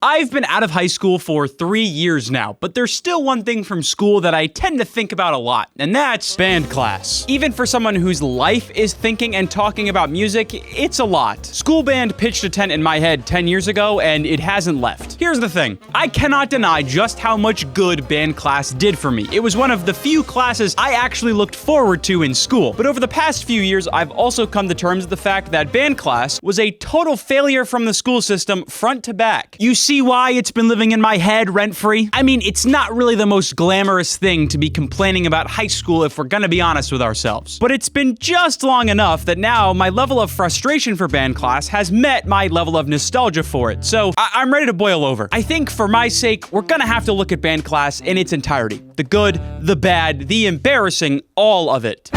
I've been out of high school for 3 years now, but there's still one thing from school that I tend to think about a lot, and that's band class. Even for someone whose life is thinking and talking about music, it's a lot. School band pitched a tent in my head 10 years ago, and it hasn't left. Here's the thing. I cannot deny just how much good band class did for me. It was one of the few classes I actually looked forward to in school. But over the past few years, I've also come to terms with the fact that band class was a total failure from the school system front to back. You see why it's been living in my head rent-free? I mean, it's not really the most glamorous thing to be complaining about high school if we're gonna be honest with ourselves. But it's been just long enough that now my level of frustration for band class has met my level of nostalgia for it. So I'm ready to boil over. I think for my sake, we're gonna have to look at band class in its entirety. The good, the bad, the embarrassing, all of it.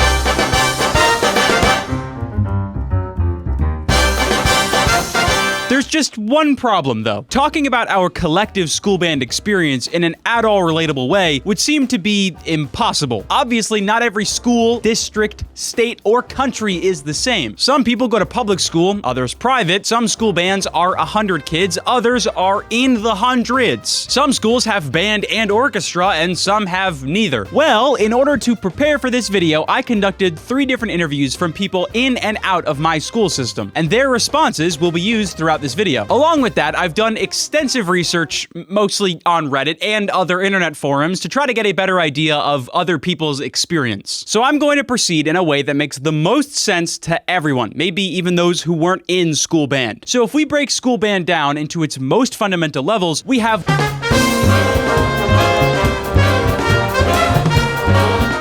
There's just one problem, though. Talking about our collective school band experience in an at-all relatable way would seem to be impossible. Obviously, not every school, district, state, or country is the same. Some people go to public school, others private. Some school bands are 100 kids, others are in the hundreds. Some schools have band and orchestra, and some have neither. Well, in order to prepare for this video, I conducted 3 different interviews from people in and out of my school system, and their responses will be used throughout this video. Along with that, I've done extensive research, mostly on Reddit and other internet forums, to try to get a better idea of other people's experience. So I'm going to proceed in a way that makes the most sense to everyone, maybe even those who weren't in school band. So if we break school band down into its most fundamental levels, we have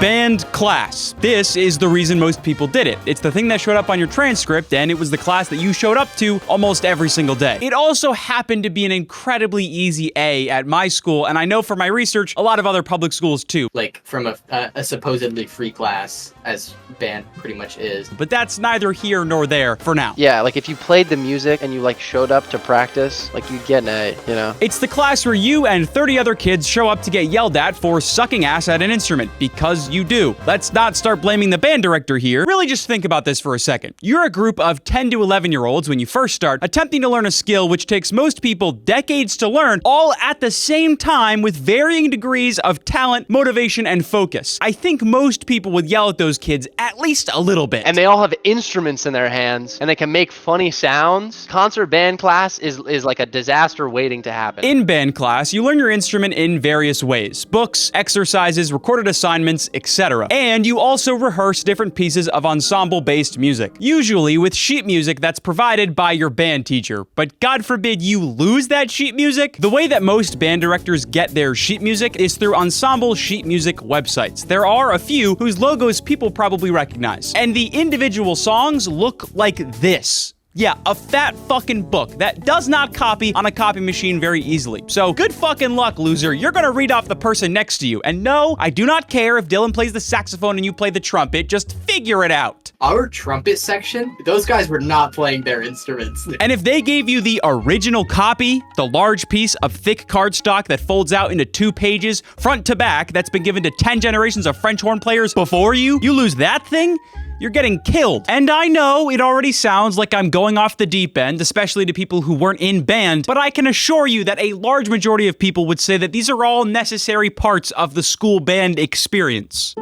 band class. This is the reason most people did it. It's the thing that showed up on your transcript, and it was the class that you showed up to almost every single day. It also happened to be an incredibly easy A at my school, and I know from my research, a lot of other public schools too. Like from a supposedly free class, as band pretty much is. But that's neither here nor there for now. Yeah, like if you played the music and you like showed up to practice, like you'd get an A, you know? It's the class where you and 30 other kids show up to get yelled at for sucking ass at an instrument, because you do. Let's not start blaming the band director here. Really just think about this for a second. You're a group of 10 to 11-year-olds when you first start, attempting to learn a skill which takes most people decades to learn, all at the same time with varying degrees of talent, motivation, and focus. I think most people would yell at those kids at least a little bit. And they all have instruments in their hands, and they can make funny sounds. Concert band class is like a disaster waiting to happen. In band class, you learn your instrument in various ways. Books, exercises, recorded assignments, etc. And you also rehearse different pieces of ensemble-based music, usually with sheet music that's provided by your band teacher. But God forbid you lose that sheet music. The way that most band directors get their sheet music is through ensemble sheet music websites. There are a few whose logos people probably recognize, and the individual songs look like this. Yeah, a fat fucking book that does not copy on a copy machine very easily. So good fucking luck, loser. You're gonna read off the person next to you. And no, I do not care if Dylan plays the saxophone and you play the trumpet. Just figure it out. Our trumpet section, those guys were not playing their instruments. And if they gave you the original copy, the large piece of thick cardstock that folds out into 2 pages, front to back, that's been given to 10 generations of French horn players before you lose that thing? You're getting killed. And I know it already sounds like I'm going off the deep end, especially to people who weren't in band, but I can assure you that a large majority of people would say that these are all necessary parts of the school band experience.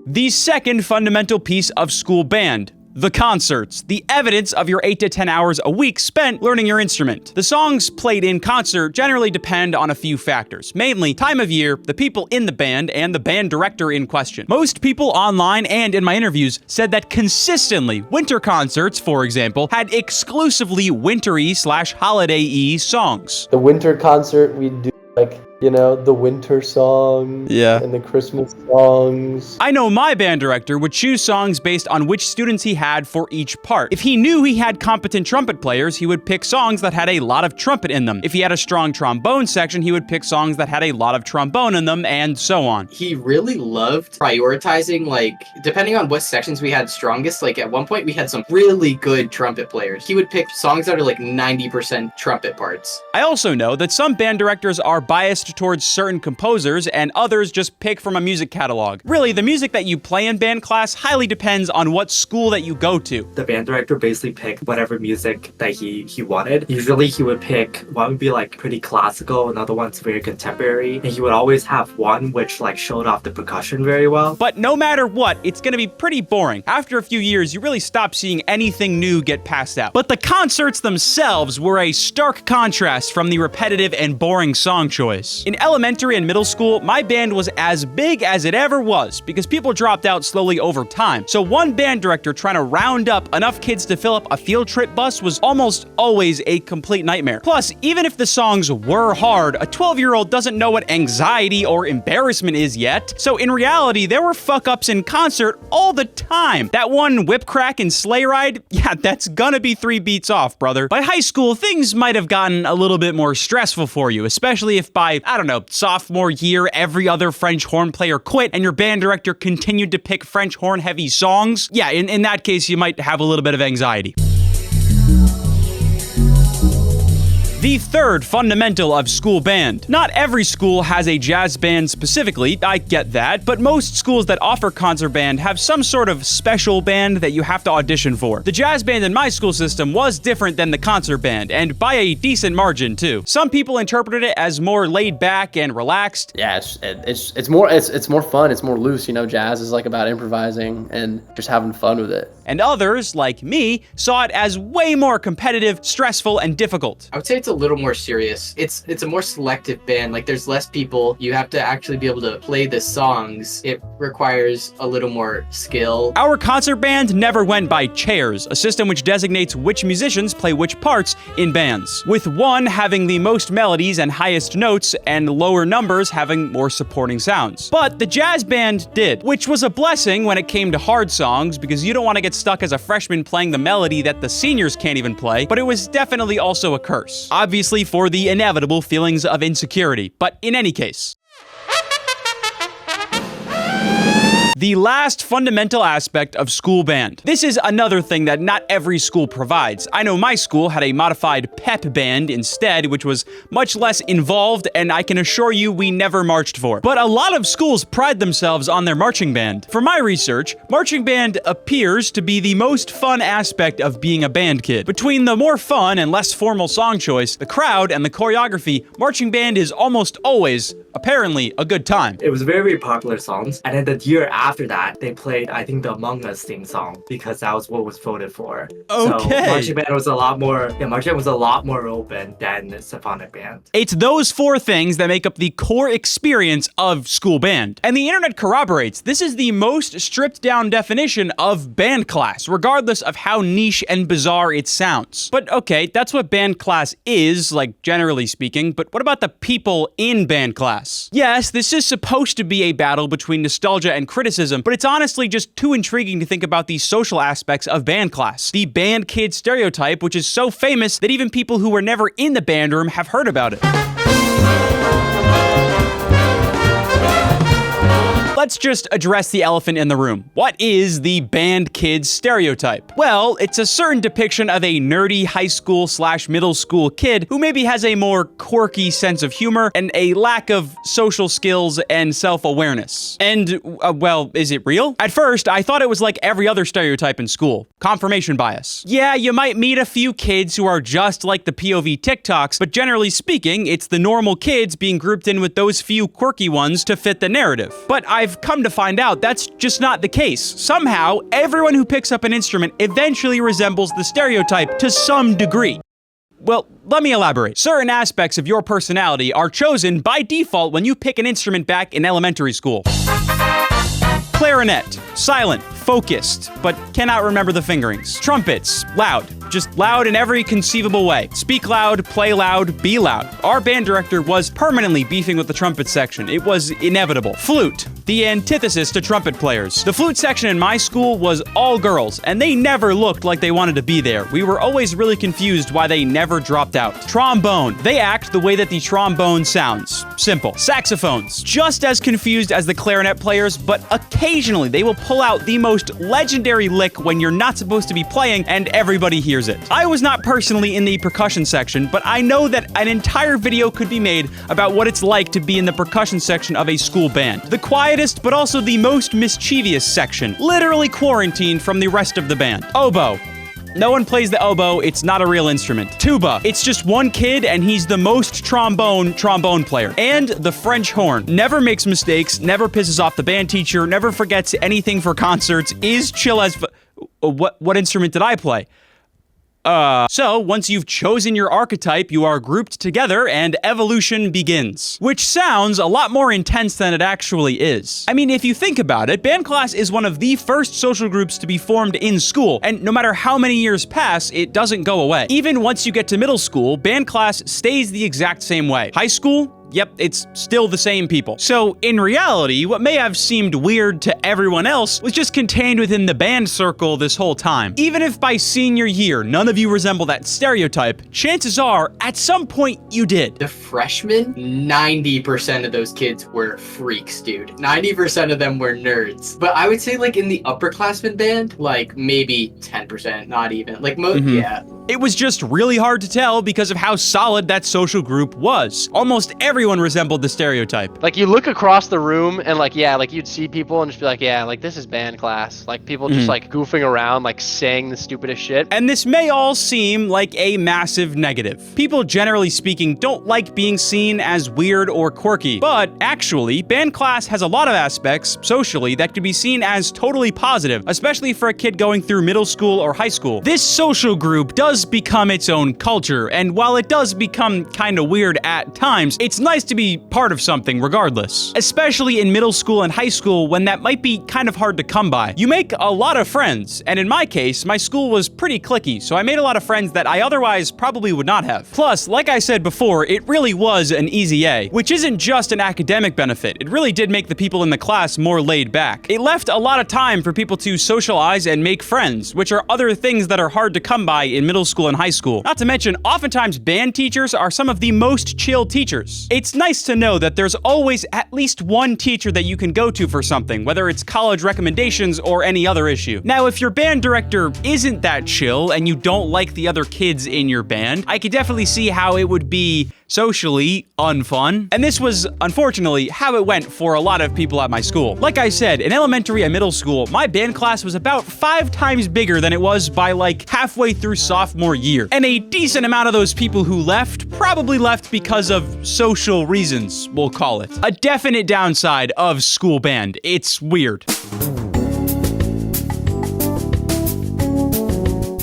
The second fundamental piece of school band: the concerts, the evidence of your 8 to 10 hours a week spent learning your instrument. The songs played in concert generally depend on a few factors, mainly time of year, the people in the band, and the band director in question. Most people online and in my interviews said that consistently, winter concerts, for example, had exclusively wintry/holiday-y songs. The winter concert, we'd do like, you know, the winter songs, yeah, and the Christmas songs. I know my band director would choose songs based on which students he had for each part. If he knew he had competent trumpet players, he would pick songs that had a lot of trumpet in them. If he had a strong trombone section, he would pick songs that had a lot of trombone in them, and so on. He really loved prioritizing, like, depending on what sections we had strongest, like at one point we had some really good trumpet players. He would pick songs that are like 90% trumpet parts. I also know that some band directors are biased biased towards certain composers and others just pick from a music catalog. Really, the music that you play in band class highly depends on what school that you go to. The band director basically picked whatever music that he wanted. Usually he would pick one would be like pretty classical, another one's very contemporary, and he would always have one which like showed off the percussion very well. But no matter what, it's gonna be pretty boring. After a few years, you really stop seeing anything new get passed out. But the concerts themselves were a stark contrast from the repetitive and boring song choice. In elementary and middle school, my band was as big as it ever was because people dropped out slowly over time. So one band director trying to round up enough kids to fill up a field trip bus was almost always a complete nightmare. Plus, even if the songs were hard, a 12-year-old doesn't know what anxiety or embarrassment is yet. So in reality, there were fuck-ups in concert all the time. That one whip crack and sleigh ride, yeah, that's gonna be 3 beats off, brother. By high school, things might have gotten a little bit more stressful for you, especially if by, I don't know, sophomore year, every other French horn player quit and your band director continued to pick French horn-heavy songs. Yeah, in that case, you might have a little bit of anxiety. The third fundamental of school band. Not every school has a jazz band specifically, I get that, but most schools that offer concert band have some sort of special band that you have to audition for. The jazz band in my school system was different than the concert band, and by a decent margin too. Some people interpreted it as more laid back and relaxed. Yeah, it's more fun. It's more loose. You know, jazz is like about improvising and just having fun with it. And others, like me, saw it as way more competitive, stressful, and difficult. I would say it's a little more serious. It's a more selective band. Like there's less people. You have to actually be able to play the songs. It requires a little more skill. Our concert band never went by chairs, a system which designates which musicians play which parts in bands, with one having the most melodies and highest notes, and lower numbers having more supporting sounds. But the jazz band did, which was a blessing when it came to hard songs, because you don't want to get stuck as a freshman playing the melody that the seniors can't even play, but it was definitely also a curse. Obviously for the inevitable feelings of insecurity, but in any case. The last fundamental aspect of school band. This is another thing that not every school provides. I know my school had a modified pep band instead, which was much less involved, and I can assure you we never marched for. But a lot of schools pride themselves on their marching band. For my research, marching band appears to be the most fun aspect of being a band kid. Between the more fun and less formal song choice, the crowd, and the choreography, marching band is almost always, apparently, a good time. It was very popular songs, and then the year after that, they played, I think, the Among Us theme song, because that was what was voted for. Okay. So marching band was a lot more open than symphonic band. It's those 4 things that make up the core experience of school band. And the internet corroborates, this is the most stripped down definition of band class, regardless of how niche and bizarre it sounds. But okay, that's what band class is, like generally speaking, but what about the people in band class? Yes, this is supposed to be a battle between nostalgia and criticism, but it's honestly just too intriguing to think about the social aspects of band class. The band kid stereotype, which is so famous that even people who were never in the band room have heard about it. Let's just address the elephant in the room. What is the band kid stereotype? Well, it's a certain depiction of a nerdy high school / middle school kid who maybe has a more quirky sense of humor and a lack of social skills and self-awareness. And, well, is it real? At first, I thought it was like every other stereotype in school. Confirmation bias. Yeah, you might meet a few kids who are just like the POV TikToks, but generally speaking, it's the normal kids being grouped in with those few quirky ones to fit the narrative. But I've come to find out that's just not the case. Somehow, everyone who picks up an instrument eventually resembles the stereotype to some degree. Well, let me elaborate. Certain aspects of your personality are chosen by default when you pick an instrument back in elementary school. Clarinet, silent, focused, but cannot remember the fingerings. Trumpets, loud, just loud in every conceivable way. Speak loud, play loud, be loud. Our band director was permanently beefing with the trumpet section. It was inevitable. Flute, the antithesis to trumpet players. The flute section in my school was all girls, and they never looked like they wanted to be there. We were always really confused why they never dropped out. Trombone. They act the way that the trombone sounds. Simple. Saxophones. Just as confused as the clarinet players, but occasionally they will pull out the most legendary lick when you're not supposed to be playing and everybody hears it. I was not personally in the percussion section, but I know that an entire video could be made about what it's like to be in the percussion section of a school band. The quietest, but also the most mischievous section. Literally quarantined from the rest of the band. Oboe. No one plays the oboe, it's not a real instrument. Tuba. It's just one kid and he's the most trombone player. And the French horn. Never makes mistakes, never pisses off the band teacher, never forgets anything for concerts, is chill as what instrument did I play? So, once you've chosen your archetype, you are grouped together and evolution begins. Which sounds a lot more intense than it actually is. I mean, if you think about it, band class is one of the first social groups to be formed in school, and no matter how many years pass, it doesn't go away. Even once you get to middle school, band class stays the exact same way. High school? Yep, it's still the same people. So, in reality, what may have seemed weird to everyone else was just contained within the band circle this whole time. Even if by senior year, none of you resemble that stereotype, chances are, at some point, you did. The freshmen, 90% of those kids were freaks, dude. 90% of them were nerds. But I would say, like, in the upperclassmen band, like, maybe 10%, not even. Like, yeah. It was just really hard to tell because of how solid that social group was. Almost everyone resembled the stereotype. Like, you look across the room and, like, yeah, like, you'd see people and just be like, yeah, like, this is band class. Like, people just, like, goofing around, like, saying the stupidest shit. And this may all seem like a massive negative. People, generally speaking, don't like being seen as weird or quirky. But, actually, band class has a lot of aspects, socially, that could be seen as totally positive, especially for a kid going through middle school or high school. This social group does become its own culture, and while it does become kinda weird at times, it's nice to be part of something regardless. Especially in middle school and high school when that might be kind of hard to come by. You make a lot of friends, and in my case, my school was pretty cliquey, so I made a lot of friends that I otherwise probably would not have. Plus, like I said before, it really was an easy A, which isn't just an academic benefit, it really did make the people in the class more laid back. It left a lot of time for people to socialize and make friends, which are other things that are hard to come by in middle school and high school. Not to mention, oftentimes band teachers are some of the most chill teachers. It's nice to know that there's always at least one teacher that you can go to for something, whether it's college recommendations or any other issue. Now, if your band director isn't that chill and you don't like the other kids in your band, I could definitely see how it would be socially unfun. And this was, unfortunately, how it went for a lot of people at my school. Like I said, in elementary and middle school, my band class was about 5 times bigger than it was by like halfway through sophomore year. And a decent amount of those people who left probably left because of social reasons, we'll call it. A definite downside of school band. It's weird.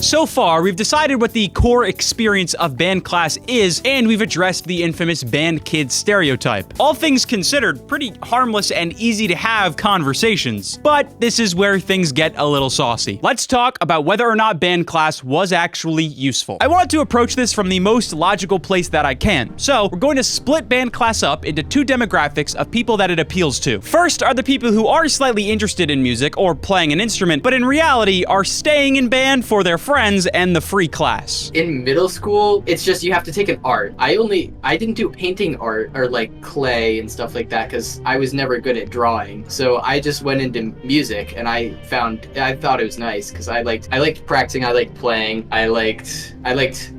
So far, we've decided what the core experience of band class is, and we've addressed the infamous band kid stereotype. All things considered, pretty harmless and easy to have conversations. But this is where things get a little saucy. Let's talk about whether or not band class was actually useful. I want to approach this from the most logical place that I can. So, we're going to split band class up into 2 demographics of people that it appeals to. First are the people who are slightly interested in music or playing an instrument, but in reality are staying in band for their friends and the free class. In middle school, it's just you have to take an art. I didn't do painting art or like clay and stuff like that because I was never good at drawing. So I just went into music and I thought it was nice because I liked practicing, I liked playing, I liked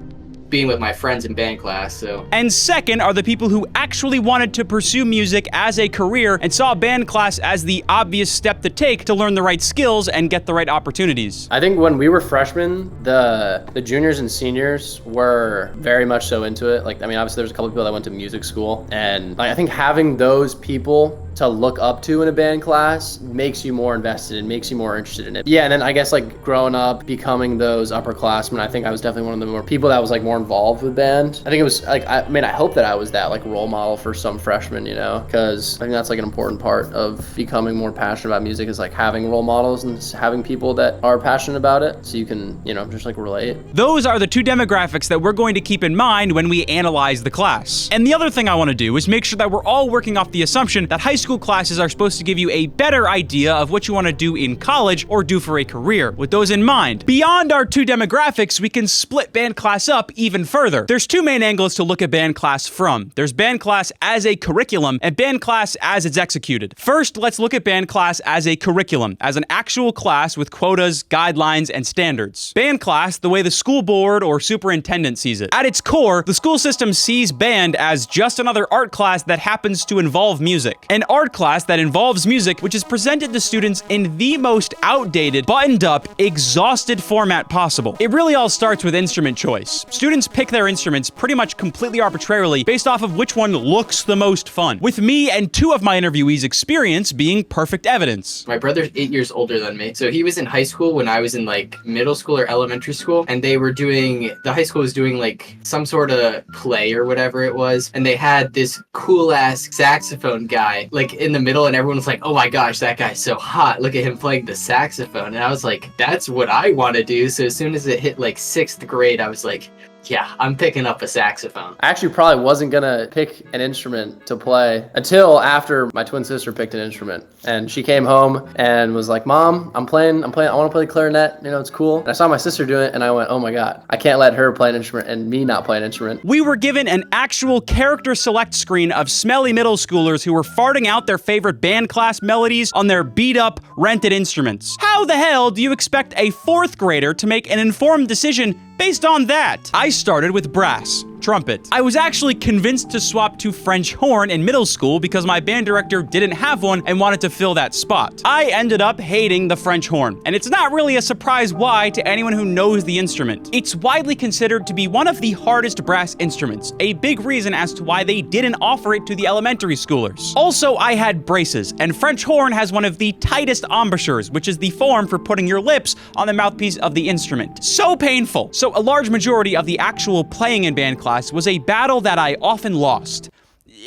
being with my friends in band class, so. And second are the people who actually wanted to pursue music as a career and saw band class as the obvious step to take to learn the right skills and get the right opportunities. I think when we were freshmen, the juniors and seniors were very much so into it. Like, I mean, obviously there's a couple people that went to music school, and like, I think having those people to look up to in a band class makes you more invested and makes you more interested in it. Yeah, and then I guess like growing up, becoming those upperclassmen, I think I was definitely one of the more people that was like more involved with band. I think it was like, I hope that I was that like role model for some freshmen, you know, because I think that's like an important part of becoming more passionate about music is like having role models and having people that are passionate about it so you can, you know, just like relate. Those are the two demographics that we're going to keep in mind when we analyze the class. And the other thing I want to do is make sure that we're all working off the assumption that high school classes are supposed to give you a better idea of what you want to do in college or do for a career. With those in mind, beyond our two demographics, we can split band class up even further. There's two main angles to look at band class from. There's band class as a curriculum and band class as it's executed. First, let's look at band class as a curriculum, as an actual class with quotas, guidelines, and standards. Band class, the way the school board or superintendent sees it. At its core, the school system sees band as just another art class that happens to involve music. An art class that involves music, which is presented to students in the most outdated, buttoned up, exhausted format possible. It really all starts with instrument choice. Students pick their instruments pretty much completely arbitrarily based off of which one looks the most fun, with me and two of my interviewees' experience being perfect evidence. My brother's 8 years older than me, so he was in high school when I was in like middle school or elementary school, and the high school was doing like some sort of play or whatever it was, and they had this cool ass saxophone guy like in the middle, and everyone was like, oh my gosh, that guy's so hot, look at him playing the saxophone. And I was like, that's what I want to do. So as soon as it hit like 6th grade, I was like, yeah, I'm picking up a saxophone. I actually probably wasn't gonna pick an instrument to play until after my twin sister picked an instrument. And she came home and was like, Mom, I want to play the clarinet, you know, it's cool. And I saw my sister doing it and I went, oh my God, I can't let her play an instrument and me not play an instrument. We were given an actual character select screen of smelly middle schoolers who were farting out their favorite band class melodies on their beat up, rented instruments. How the hell do you expect a 4th grader to make an informed decision based on that? I started with brass, trumpet. I was actually convinced to swap to French horn in middle school because my band director didn't have one and wanted to fill that spot. I ended up hating the French horn, and it's not really a surprise why to anyone who knows the instrument. It's widely considered to be one of the hardest brass instruments, a big reason as to why they didn't offer it to the elementary schoolers. Also, I had braces, and French horn has one of the tightest embouchures, which is the form for putting your lips on the mouthpiece of the instrument. So painful. So a large majority of the actual playing in band class was a battle that I often lost.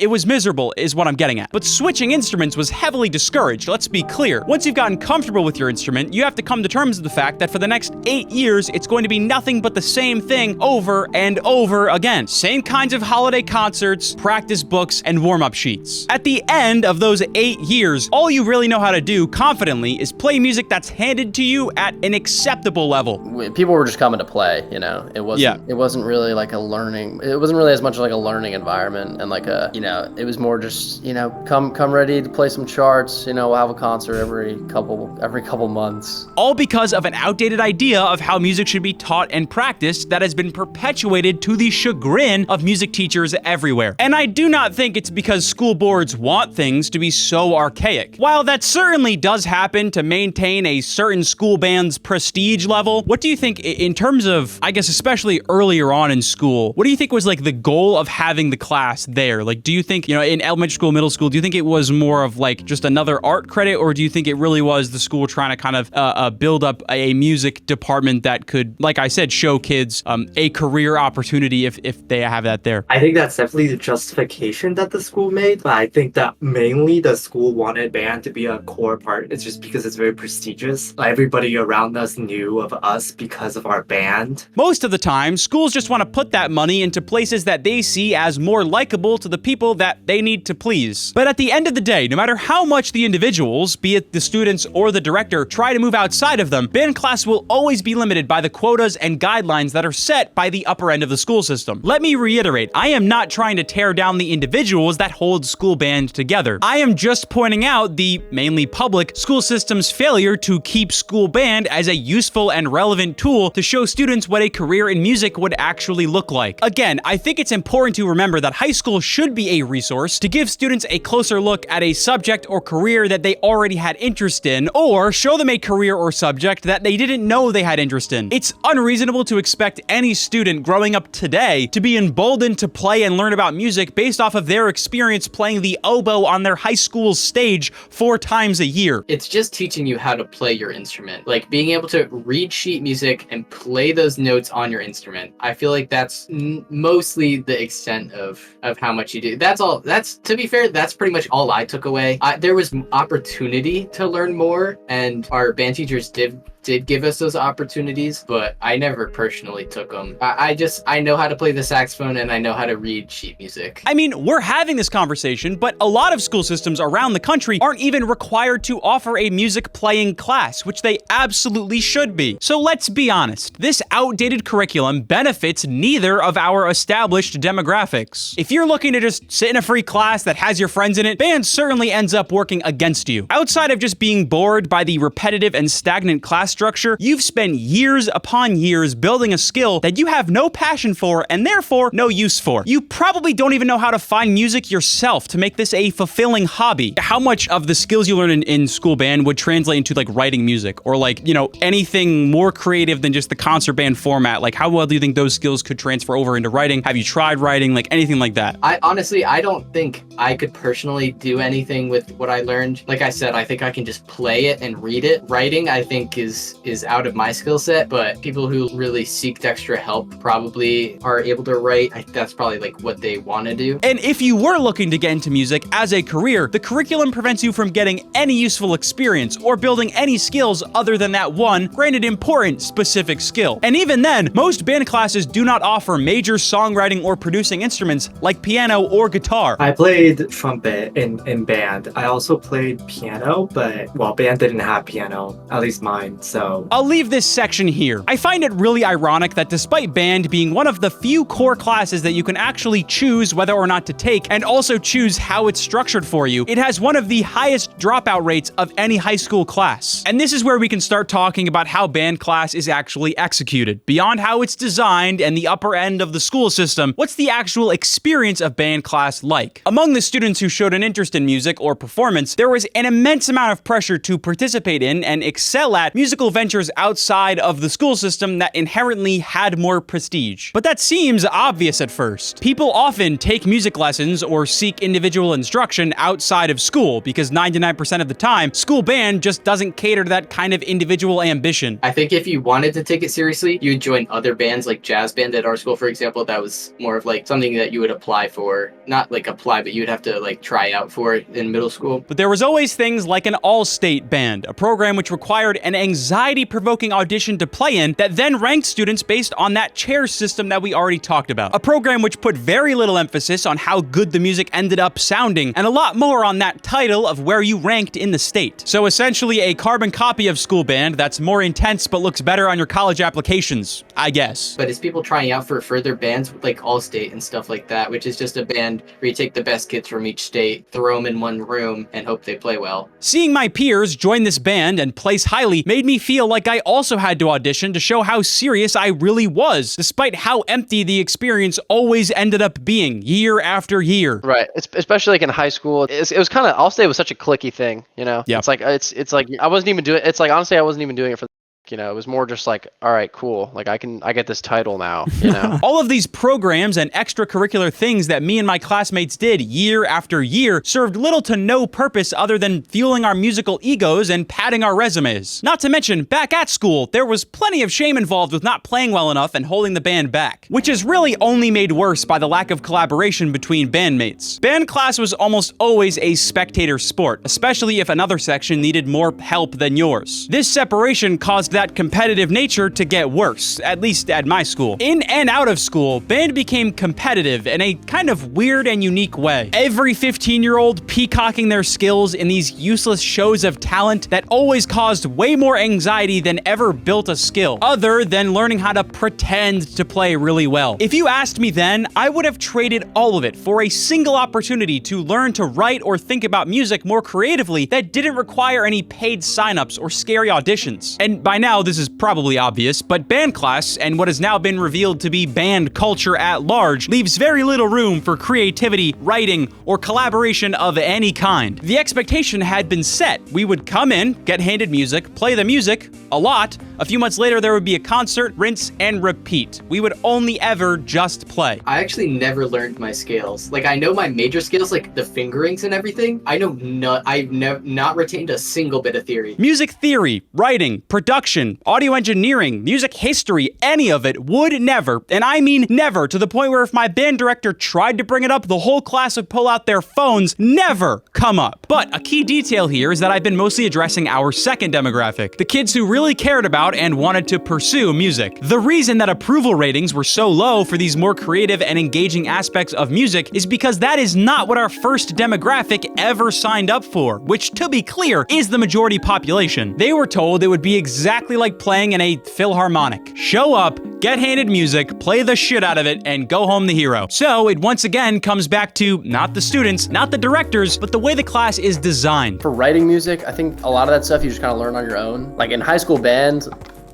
It was miserable, is what I'm getting at. But switching instruments was heavily discouraged, let's be clear. Once you've gotten comfortable with your instrument, you have to come to terms with the fact that for the next 8 years, it's going to be nothing but the same thing over and over again. Same kinds of holiday concerts, practice books, and warm-up sheets. At the end of those 8 years, all you really know how to do confidently is play music that's handed to you at an acceptable level. People were just coming to play, you know. It wasn't really like a learning. It wasn't really as much like a learning environment and like a, you know, it was more just, you know, come ready to play some charts, you know, we'll have a concert every couple months. All because of an outdated idea of how music should be taught and practiced that has been perpetuated to the chagrin of music teachers everywhere. And I do not think it's because school boards want things to be so archaic. While that certainly does happen to maintain a certain school band's prestige level, what do you think in terms of, I guess especially earlier on in school, what do you think was like the goal of having the class there? Like, do you think, you know, in elementary school, middle school, do you think it was more of like just another art credit, or do you think it really was the school trying to kind of build up a music department that could, like I said, show kids a career opportunity if they have that there? I think that's definitely the justification that the school made, but I think that mainly the school wanted band to be a core part. It's just because it's very prestigious. Everybody around us knew of us because of our band. Most of the time, schools just want to put that money into places that they see as more likable to the people that they need to please. But at the end of the day, no matter how much the individuals, be it the students or the director, try to move outside of them, band class will always be limited by the quotas and guidelines that are set by the upper end of the school system. Let me reiterate, I am not trying to tear down the individuals that hold school band together. I am just pointing out the, mainly public, school system's failure to keep school band as a useful and relevant tool to show students what a career in music would actually look like. Again, I think it's important to remember that high school should be be a resource to give students a closer look at a subject or career that they already had interest in, or show them a career or subject that they didn't know they had interest in. It's unreasonable to expect any student growing up today to be emboldened to play and learn about music based off of their experience playing the oboe on their high school stage 4 times a year. It's just teaching you how to play your instrument. Like being able to read sheet music and play those notes on your instrument. I feel like that's mostly the extent of how much you do. That's to be fair, that's pretty much all I took away. There was opportunity to learn more, and our band teachers did give us those opportunities, but I never personally took them. I know how to play the saxophone and I know how to read sheet music. I mean, we're having this conversation, but a lot of school systems around the country aren't even required to offer a music playing class, which they absolutely should be. So let's be honest, this outdated curriculum benefits neither of our established demographics. If you're looking to just sit in a free class that has your friends in it, band certainly ends up working against you. Outside of just being bored by the repetitive and stagnant class structure, you've spent years upon years building a skill that you have no passion for and therefore no use for. You probably don't even know how to find music yourself to make this a fulfilling hobby. How much of the skills you learn in school band would translate into like writing music or like, you know, anything more creative than just the concert band format? Like how well do you think those skills could transfer over into writing? Have you tried writing? Like anything like that? I honestly don't think I could personally do anything with what I learned. Like I said, I think I can just play it and read it. Writing, I think is out of my skill set, but people who really seeked extra help probably are able to write. That's probably like what they want to do. And if you were looking to get into music as a career, the curriculum prevents you from getting any useful experience or building any skills other than that one, granted important, specific skill. And even then, most band classes do not offer major songwriting or producing instruments like piano or guitar. I played trumpet in band. I also played piano, but well, band didn't have piano, at least mine, so. I'll leave this section here. I find it really ironic that despite band being one of the few core classes that you can actually choose whether or not to take and also choose how it's structured for you, it has one of the highest dropout rates of any high school class. And this is where we can start talking about how band class is actually executed. Beyond how it's designed and the upper end of the school system, what's the actual experience of band class like? Among the students who showed an interest in music or performance, there was an immense amount of pressure to participate in and excel at musical ventures outside of the school system that inherently had more prestige. But that seems obvious at first. People often take music lessons or seek individual instruction outside of school because 99% of the time, school band just doesn't cater to that kind of individual ambition. I think if you wanted to take it seriously, you would join other bands like jazz band at our school, for example. That was more of like something that you would apply for. Not like apply, but you'd have to like try out for it in middle school. But there was always things like an all-state band, a program which required an anxiety-provoking audition to play in that then ranked students based on that chair system that we already talked about. A program which put very little emphasis on how good the music ended up sounding, and a lot more on that title of where you ranked in the state. So essentially a carbon copy of school band that's more intense but looks better on your college applications, I guess. But it's people trying out for further bands like All-State and stuff like that, which is just a band where you take the best kids from each state, throw them in one room, and hope they play well. Seeing my peers join this band and place highly made me feel like I also had to audition to show how serious I really was, despite how empty the experience always ended up being, year after year. Right. Especially like in high school, it was kind of, All-State was such a cliquey thing, you know? Yeah. It's like, I wasn't even doing it. It's like, honestly, I wasn't even doing it for you know, it was more just like, all right, cool. Like I get this title now, you know? All of these programs and extracurricular things that me and my classmates did year after year served little to no purpose other than fueling our musical egos and padding our resumes. Not to mention, back at school, there was plenty of shame involved with not playing well enough and holding the band back, which is really only made worse by the lack of collaboration between bandmates. Band class was almost always a spectator sport, especially if another section needed more help than yours. This separation caused that competitive nature to get worse, at least at my school. In and out of school, band became competitive in a kind of weird and unique way. Every 15-year-old peacocking their skills in these useless shows of talent that always caused way more anxiety than ever built a skill, other than learning how to pretend to play really well. If you asked me then, I would have traded all of it for a single opportunity to learn to write or think about music more creatively that didn't require any paid signups or scary auditions. And by now this is probably obvious, but band class, and what has now been revealed to be band culture at large, leaves very little room for creativity, writing, or collaboration of any kind. The expectation had been set. We would come in, get handed music, play the music, a lot. A few months later, there would be a concert, rinse, and repeat. We would only ever just play. I actually never learned my scales. Like, I know my major scales, like the fingerings and everything. I've not retained a single bit of theory. Music theory, writing, production, audio engineering, music history, any of it would never, and I mean never, to the point where if my band director tried to bring it up, the whole class would pull out their phones, never come up. But a key detail here is that I've been mostly addressing our second demographic, the kids who really cared about and wanted to pursue music. The reason that approval ratings were so low for these more creative and engaging aspects of music is because that is not what our first demographic ever signed up for, which, to be clear, is the majority population. They were told it would be exactly like playing in a Philharmonic. Show up, get handed music, play the shit out of it, and go home the hero. So it once again comes back to not the students, not the directors, but the way the class is designed. For writing music, I think a lot of that stuff you just kind of learn on your own. Like in high school band,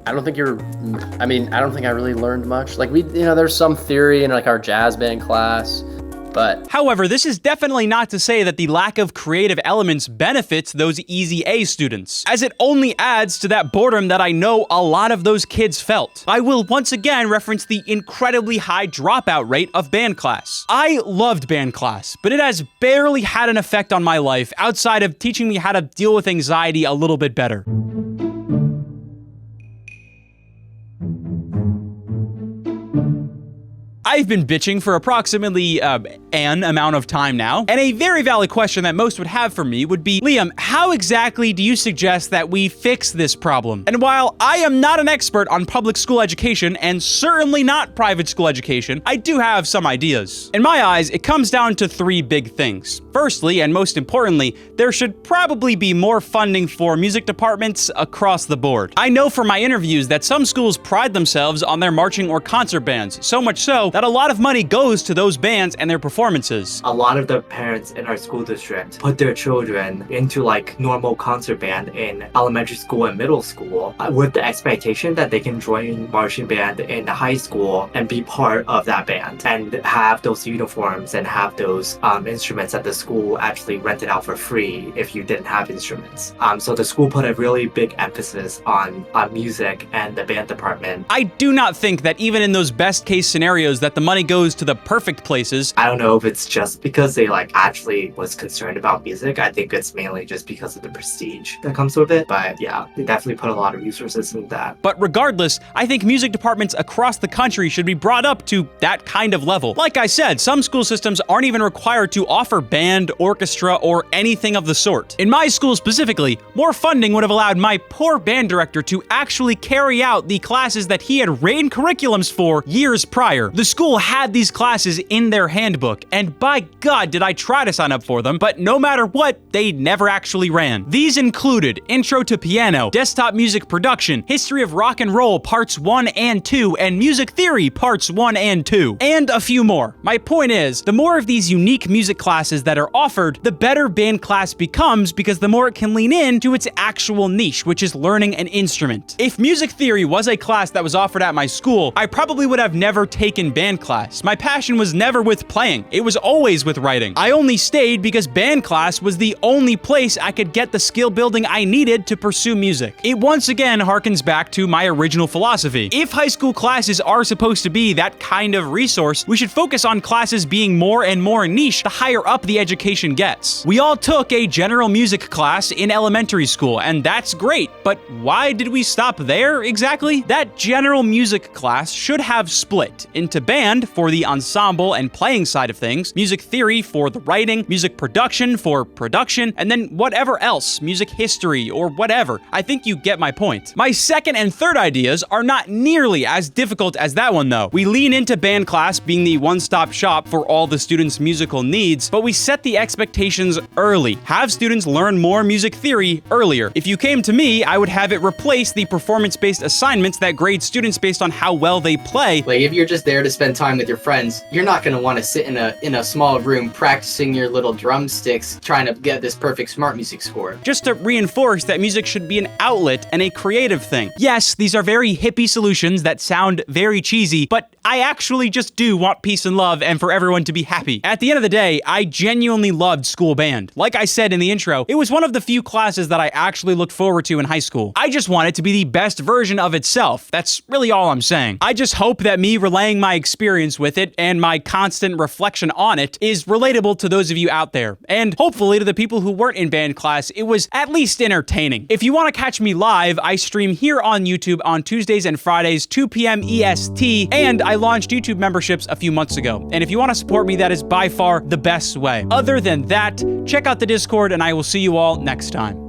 I don't think I really learned much. Like there's some theory in like our jazz band class, but... However, this is definitely not to say that the lack of creative elements benefits those easy A students, as it only adds to that boredom that I know a lot of those kids felt. I will once again reference the incredibly high dropout rate of band class. I loved band class, but it has barely had an effect on my life outside of teaching me how to deal with anxiety a little bit better. I've been bitching for approximately an amount of time now, and a very valid question that most would have for me would be, Liam, how exactly do you suggest that we fix this problem? And while I am not an expert on public school education, and certainly not private school education, I do have some ideas. In my eyes, it comes down to three big things. Firstly, and most importantly, there should probably be more funding for music departments across the board. I know from my interviews that some schools pride themselves on their marching or concert bands, so much so that a lot of money goes to those bands and their performances. A lot of the parents in our school district put their children into like normal concert band in elementary school and middle school with the expectation that they can join marching band in high school and be part of that band and have those uniforms and have those instruments that the school actually rented out for free if you didn't have instruments. So the school put a really big emphasis on music and the band department. I do not think that even in those best case scenarios that the money goes to the perfect places. I don't know if it's just because they like actually was concerned about music. I think it's mainly just because of the prestige that comes with it. But yeah, they definitely put a lot of resources in that. But regardless, I think music departments across the country should be brought up to that kind of level. Like I said, some school systems aren't even required to offer band, orchestra, or anything of the sort. In my school specifically, more funding would have allowed my poor band director to actually carry out the classes that he had written curriculums for years prior. The school had these classes in their handbook, and by God did I try to sign up for them, but no matter what, they never actually ran. These included Intro to Piano, Desktop Music Production, History of Rock and Roll Parts 1 and 2, and Music Theory Parts 1 and 2, and a few more. My point is, the more of these unique music classes that are offered, the better band class becomes because the more it can lean into its actual niche, which is learning an instrument. If Music Theory was a class that was offered at my school, I probably would have never taken band class. My passion was never with playing, it was always with writing. I only stayed because band class was the only place I could get the skill building I needed to pursue music. It once again harkens back to my original philosophy. If high school classes are supposed to be that kind of resource, we should focus on classes being more and more niche the higher up the education gets. We all took a general music class in elementary school, and that's great, but why did we stop there exactly? That general music class should have split into band for the ensemble and playing side of things, music theory for the writing, music production for production, and then whatever else, music history or whatever. I think you get my point. My second and third ideas are not nearly as difficult as that one though. We lean into band class being the one-stop shop for all the students' musical needs, but we set the expectations early. Have students learn more music theory earlier. If you came to me, I would have it replace the performance-based assignments that grade students based on how well they play. Like, if you're just there to spend time with your friends, you're not going to want to sit in a small room practicing your little drumsticks, trying to get this perfect smart music score. Just to reinforce that music should be an outlet and a creative thing. Yes, these are very hippie solutions that sound very cheesy, but I actually just do want peace and love and for everyone to be happy. At the end of the day, I genuinely loved school band. Like I said in the intro, it was one of the few classes that I actually looked forward to in high school. I just want it to be the best version of itself. That's really all I'm saying. I just hope that me relaying my experience with it and my constant reflection on it is relatable to those of you out there. And hopefully to the people who weren't in band class, it was at least entertaining. If you want to catch me live, I stream here on YouTube on Tuesdays and Fridays, 2 p.m. EST, and I launched YouTube memberships a few months ago. And if you want to support me, that is by far the best way. Other than that, check out the Discord and I will see you all next time.